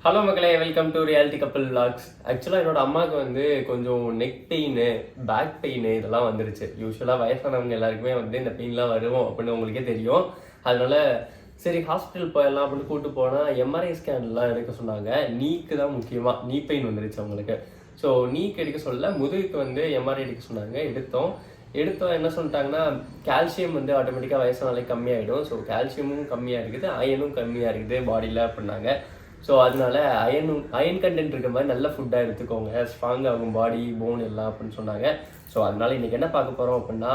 Hello மக்களே, welcome to reality கப்பல் vlogs. ஆக்சுவலாக என்னோட அம்மாவுக்கு வந்து கொஞ்சம் நெக் பெயின், பேக் பெயின் இதெல்லாம் வந்துருச்சு. யூஸ்வலாக வயசானவங்க எல்லாருக்குமே வந்து இந்த பெயின்லாம் வரும் அப்படின்னு உங்களுக்கே தெரியும். அதனால சரி ஹாஸ்பிட்டல் போயிடலாம் அப்படின்னு கூப்பிட்டு போனால் எம்ஆர்ஐ ஸ்கேன்லாம் எடுக்க சொன்னாங்க. நீக்கு தான் முக்கியமாக, நீ பெயின் வந்துருச்சு அவங்களுக்கு. ஸோ நீக்கு எடுக்க சொல்ல, முதுகுக்கு வந்து எம்ஆர்ஐ எடுக்க சொன்னாங்க. எடுத்தோம் என்ன சொல்லிட்டாங்கன்னா, கால்சியம் வந்து ஆட்டோமேட்டிக்காக வயசானாலே கம்மியாகிடும். ஸோ கால்சியமும் கம்மியாக இருக்குது, அயனும் கம்மியாக இருக்குது பாடியில் அப்படின்னாங்க. ஸோ அதனால அயன் கண்டென்ட் இருக்க மாதிரி நல்ல ஃபுட்டாக எடுத்துக்கோங்க, ஸ்ட்ராங் ஆகும் பாடி போன் எல்லாம் அப்படின்னு சொன்னாங்க. ஸோ அதனால இன்றைக்கி என்ன பார்க்க போகிறோம் அப்படின்னா,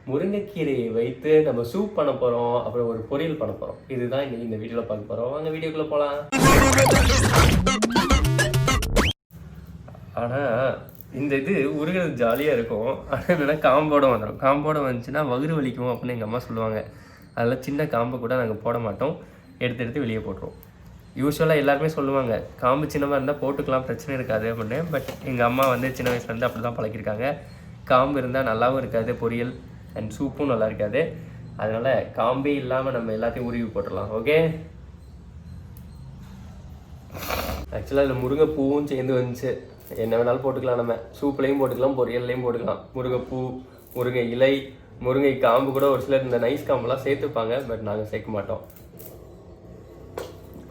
முருங்கைக்கீரையை வைத்து நம்ம சூப் பண்ண போகிறோம், அப்புறம் ஒரு பொரியல் பண்ண போகிறோம். இதுதான் இன்றைக்கி இந்த வீடியோவில் பார்க்க போகிறோம். வாங்க வீடியோக்குள்ளே போகலாம். ஆனால் இந்த இது உருகிறது ஜாலியாக இருக்கும். ஆனால் என்னென்னா காம்போட வந்துடும். காம்போட வந்துச்சுன்னா வயிறு வலிக்கும் அப்படின்னு எங்கள் அம்மா சொல்லுவாங்க. அதில் சின்ன காம்பை கூட நாங்கள் போட மாட்டோம், எடுத்து வெளியே போட்டுருவோம். யூஸ்வலாக எல்லாருமே சொல்லுவாங்க, காம்பு சின்னமாக இருந்தால் போட்டுக்கலாம், பிரச்சனை இருக்காது அப்படின்னு. பட் எங்கள் அம்மா வந்து சின்ன வயசுலேருந்து அப்படி தான் பழக்கியிருக்காங்க. காம்பு இருந்தால் நல்லாவும் இருக்காது பொரியல், அண்ட் சூப்பும் நல்லா இருக்காது. அதனால் காம்பே இல்லாமல் நம்ம எல்லாத்தையும் உருவி போட்டுடலாம். ஓகே, ஆக்சுவலாக இதில் முருங்கைப்பூவும் சேர்ந்து வந்துச்சு. என்ன வேணாலும் போட்டுக்கலாம், நம்ம சூப்லேயும் போட்டுக்கலாம், பொரியல்லையும் போட்டுக்கலாம். முருங்கைப்பூ, முருங்கை இலை, முருங்கை காம்பு கூட ஒரு சிலர் இந்த நைஸ் காம்பெல்லாம் சேர்த்துப்பாங்க. பட் நாங்கள் சேர்க்க மாட்டோம்.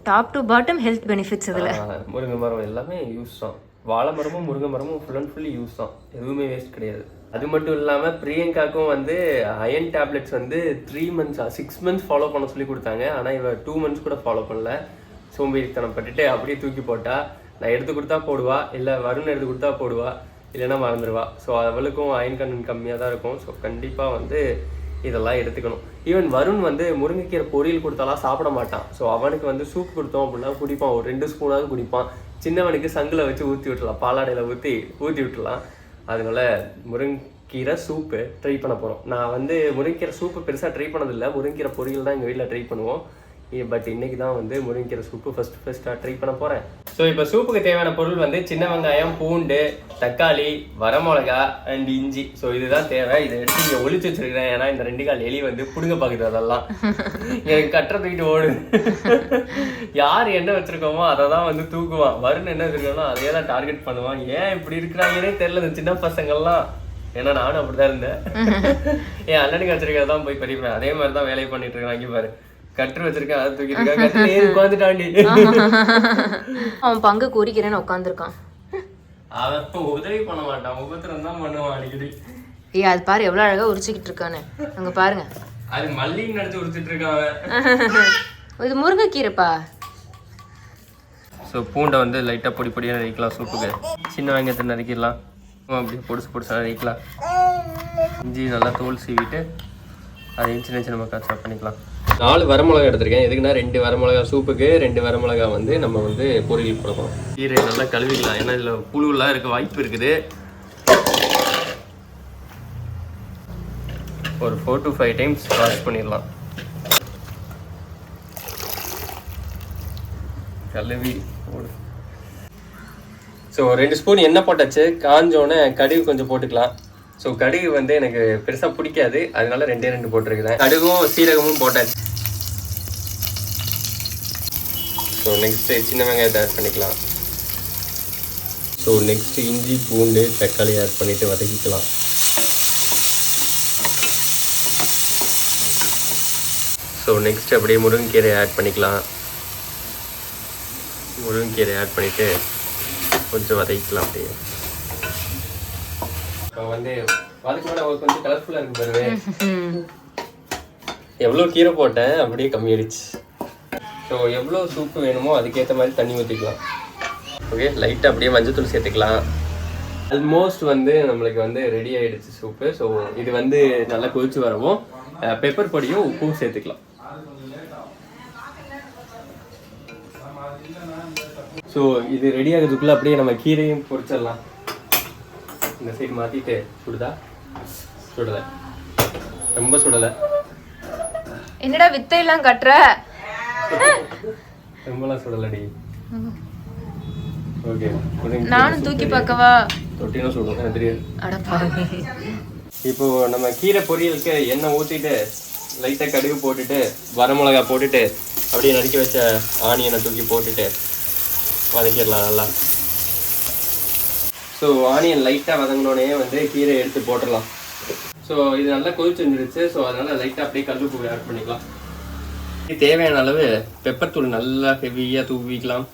Top to bottom health benefits இதில். முருங்கை மரம் எல்லாமே யூஸ் தான். வாழை மரமும் முருங்கை மரமும் ஃபுல் அண்ட் ஃபுல்லி யூஸ் தான், எதுவுமே வேஸ்ட் கிடையாது. அது மட்டும் இல்லாமல் பிரியங்காக்கும் வந்து அயன் டேப்லெட்ஸ் வந்து 3 months 6 months ஃபாலோ பண்ண சொல்லி கொடுத்தாங்க. ஆனால் இவன் 2 months கூட ஃபாலோ பண்ணல. சோம்பேறித்தனம் பட்டுட்டு அப்படியே தூக்கி போட்டா. நான் எடுத்து கொடுத்தா போடுவா, இல்லை வருண் எடுத்து கொடுத்தா போடுவா, இல்லைன்னா மறந்துடுவா. ஸோ அவளுக்கும் அயன் கண்டென்ட் கம்மியாக தான் இருக்கும். ஸோ கண்டிப்பாக வந்து இதெல்லாம் எடுத்துக்கணும். ஈவன் வருண் வந்து முருங்கைக்கீரை பொரியல் கொடுத்தாலாம் சாப்பிட மாட்டான். ஸோ அவனுக்கு வந்து சூப் கொடுத்தோம் அப்படின்னா குடிப்பான், ஒரு 2 ஸ்பூனாவது குடிப்பான். சின்னவனுக்கு சங்கில் வச்சு ஊற்றி விட்டுலாம், பாலாடையில் ஊற்றி விட்டுலாம். அதனால முருங்கைக்கீரை சூப்பு ட்ரை பண்ண போகிறோம். நான் வந்து முருங்கைக்கீரை சூப்பு பெருசாக ட்ரை பண்ணதில்லை, முருங்கைக்கீரை பொரியல் தான் எங்கள் வீட்டில் ட்ரை பண்ணுவோம். பட் இன்னைக்கு தான் வந்து முருங்கைக்கீரை சூப்பு ஃபர்ஸ்ட்டாக ட்ரை பண்ண போகிறேன். ஸோ இப்போ சூப்புக்கு தேவையான பொருள் வந்து சின்ன வெங்காயம், பூண்டு, தக்காளி, வரமிளகா அண்ட் இஞ்சி. ஸோ இதுதான் தேவை. இதை எடுத்து இங்கே ஒளிச்சு வச்சிருக்கிறேன். ஏன்னா இந்த 2 கால் எலி வந்து புடுங்க பார்க்குது. அதெல்லாம் எனக்கு கட்டுற தூக்கிட்டு ஓடு. யார் என்ன வச்சிருக்கோமோ அதை தான் வந்து தூக்குவான். வருண் என்ன வச்சிருக்கோமோ அதே தான் டார்கெட் பண்ணுவான். ஏன் இப்படி இருக்கிறாங்கன்னே தெரியல இந்த சின்ன பசங்கள்லாம். ஏன்னா நானும் அப்படிதான் இருந்தேன். என் அண்ணனுக்கு வச்சிருக்கிறதான் போய் பறிப்பேன். அதே மாதிரி தான் வேலையை பண்ணிட்டு இருக்கான். இங்கே பாரு, கட்டு வச்சிருக்கேன், அதை தூக்கிட்டு உட்காந்துட்டாண்டி. அவன் பங்கு குறிக்கிறேன்னு உட்காந்துருக்கான். அவன் உதவி பண்ண மாட்டான், உபத்திரம் தான் பண்ணுவான் அடிக்கடி. அது பாரு எவ்வளவு அழகா உரிச்சுக்கிட்டு இருக்கானு. அங்க பாருங்க, அது மல்லின்னு நினைச்சு உரிச்சிட்டு இருக்கான். இது முருங்கைக்கீரைப்பா. ஸோ பூண்டை வந்து லைட்டாக பொடியாக நறுக்கலாம் சூப்புக்கு. சின்ன வெங்காயத்தை நறுக்கிடலாம், அப்படியே பொடிசா நறுக்கலாம். இஞ்சி நல்லா தோல் சீவிட்டு அதையும் சின்ன மக்கள் சாப் பண்ணிக்கலாம். 4 வரமிளகா எடுத்திருக்கேன். எதுக்குன்னா 2 வரமிளகா சூப்புக்கு, 2 வரமிளகா வந்து நம்ம வந்து பொரியல் போடணும். கீரை நல்லா கழுவிக்கலாம், ஏன்னா இதில் புழுவெல்லாம் இருக்க வாய்ப்பு இருக்குது. ஒரு 4 to 5 times வாஷ் பண்ணிடலாம். கழுவி ஸோ 2 ஸ்பூன் எண்ணெய் போட்டாச்சு. காஞ்சோன்னே கடுகு கொஞ்சம் போட்டுக்கலாம். ஸோ கடுகு வந்து எனக்கு பெருசாக பிடிக்காது, அதனால 2 போட்டிருக்கிறேன். கடுகும் சீரகமும் போட்டாச்சு. ஸோ நெக்ஸ்ட்டு சின்ன வெங்காயத்தை ஆட் பண்ணிக்கலாம். ஸோ நெக்ஸ்ட்டு இஞ்சி, பூண்டு, தக்காளி ஆட் பண்ணிவிட்டு வதக்கிக்கலாம். ஸோ நெக்ஸ்ட் அப்படியே முருங்கைக்கீரை ஆட் பண்ணிக்கலாம். முருங்கைக்கீரை ஆட் பண்ணிவிட்டு கொஞ்சம் வதக்கிக்கலாம். அப்படியே இப்போ வந்து வதக்கோட கொஞ்சம் கலர்ஃபுல்லாக இருக்கு பாருங்க. எவ்வளோ கீரை போட்டேன் அப்படியே கம்மியாயிடுச்சு. ஸோ எவ்வளோ சூப்பு வேணுமோ அதுக்கேற்ற மாதிரி தண்ணி ஊற்றிக்கலாம். ஓகே, லைட்டாக அப்படியே மஞ்சத்தூள் சேர்த்துக்கலாம். ஆல்மோஸ்ட் வந்து நம்மளுக்கு வந்து ரெடி ஆகிடுச்சு சூப்பு. ஸோ இது வந்து நல்லா கொதிச்சு வரவும் பெப்பர் பொடியும் உப்பும் சேர்த்துக்கலாம். ஸோ இது ரெடி ஆகிறதுக்குள்ளே அப்படியே நம்ம கீரையும் பொரிச்சிடலாம். இந்த சைடு மாற்றிட்டு சுடுதா? சுடலை, ரொம்ப சுடலை. என்னடா வித்தையெல்லாம் கட்டுற? ரொம்பலாம் சுடலடி. ஓகே, நானும் தூக்கி பார்க்கவா? தொட்டினும் சுடும், எனக்கு தெரியாது. அடப்பாவி. இப்போ நம்ம கீரை பொரியலுக்கு எண்ணெய் ஊற்றிட்டு லைட்டாக கடுகு போட்டுட்டு வரமிளகா போட்டுட்டு அப்படியே நறுக்கி வச்ச ஆனியனை தூக்கி போட்டுட்டு வதக்கிடலாம் நல்லா. ஸோ ஆனியன் லைட்டாக வதங்கினோடனே வந்து கீரை எடுத்து போட்டுடலாம். ஸோ இது நல்லா கொதிச்சு வந்துடுச்சு. ஸோ அதனால் லைட்டாக அப்படியே கல்லுப்பு ஆட் பண்ணிக்கலாம். இது தேவையான அளவு பெப்பர் தூள் நல்லா ஹெவியாக தூவிக்கலாம்.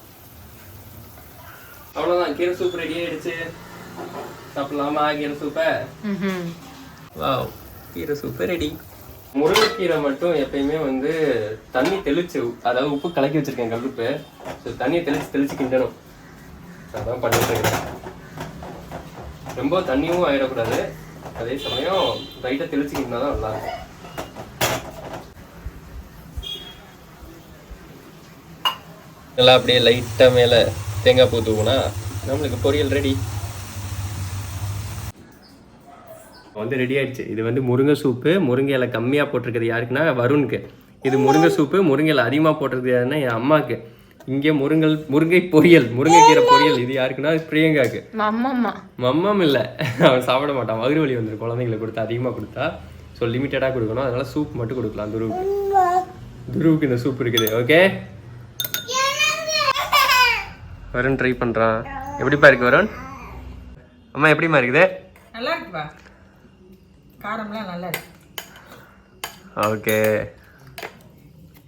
அவ்வளோதான், கீரை சூப் ரெடி ஆகிடுச்சு. சாப்பிடலாமா கீரை சூப்பை? வாவ், கீரை சூப்பு ரெடி. முருங்கைக்கீரை மட்டும் எப்பயுமே வந்து தண்ணி தெளிச்சு, அதாவது உப்பு கலக்கி வச்சிருக்கேன் கல்லுப்பு. ஸோ தண்ணியை தெளிச்சு கிண்டணும். அதான் பண்ணிட்டு இருக்கேன். ரொம்ப தண்ணியும் ஆயிடக்கூடாது, அதே சமயம் லைட்டாக தெளிச்சு கிண்டினா தான் நல்லா இருக்கும். நல்லா அப்படியே லைட்டாக மேலே தேங்காய் பூ தூக்குனா நம்மளுக்கு பொரியல் ரெடி. வந்து ரெடி ஆயிடுச்சு. இது வந்து முருங்கை சூப்பு. முருங்கை இலை கம்மியாக போட்டிருக்குது யாருக்குன்னா வருணுக்கு. இது முருங்கை சூப்பு. முருங்கை இலை அதிகமாக போட்டிருக்குது யாருன்னா என் அம்மாவுக்கு. இங்கே முருங்கை பொரியல், முருங்கைக்கீரை பொரியல். இது யாருக்குன்னா பிரியங்காக்கு. மம்மம் இல்லை, அவன் சாப்பிட மாட்டான். வயிறு வலி வந்துடும் குழந்தைங்களுக்கு கொடுத்தா, அதிகமாக கொடுத்தா. ஸோ லிமிட்டடாக கொடுக்கணும். அதனால சூப் மட்டும் கொடுக்கலாம் துருவுக்கு இந்த சூப் இருக்குது. ஓகே, வருண் ட்ரை பண்ணுறான். எப்படிப்பா இருக்கு வருண்? அம்மா எப்படிமா இருக்குது? நல்லா இருக்குப்பா, காரம்லாம் நல்லா இருக்கு. ஓகே,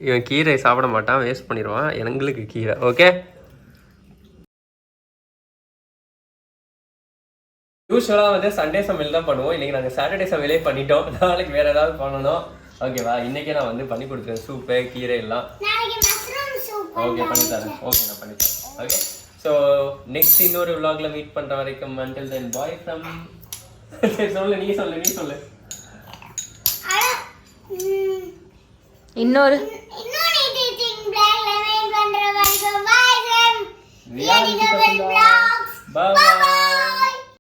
இவன் கீரை சாப்பிட மாட்டான், வேஸ்ட் பண்ணிடுவான். எங்களுக்கு கீரை. ஓகே, யூஸ்வலாக வந்து சண்டே சமையல் தான் பண்ணுவோம். இன்றைக்கி நாங்கள் சாட்டர்டே சமையலே பண்ணிட்டோம். நாளைக்கு வேறு ஏதாவது பண்ணணும். ஓகேவா? இன்றைக்கே நான் வந்து பண்ணி கொடுத்துருவேன் சூப்பு கீரை எல்லாம். ஓகே, பண்ணித்தரேன். ஓகே, நான் பண்ணித்தரேன். ஓகே, ஸோ நெக்ஸ்ட் இன்னொரு vlogல மீட் பண்ணுற வரைக்கும் until then bye from சொல்லு, நீ சொல்லு. இன்னொரு black lemon பண்ற வரைக்கும் bye from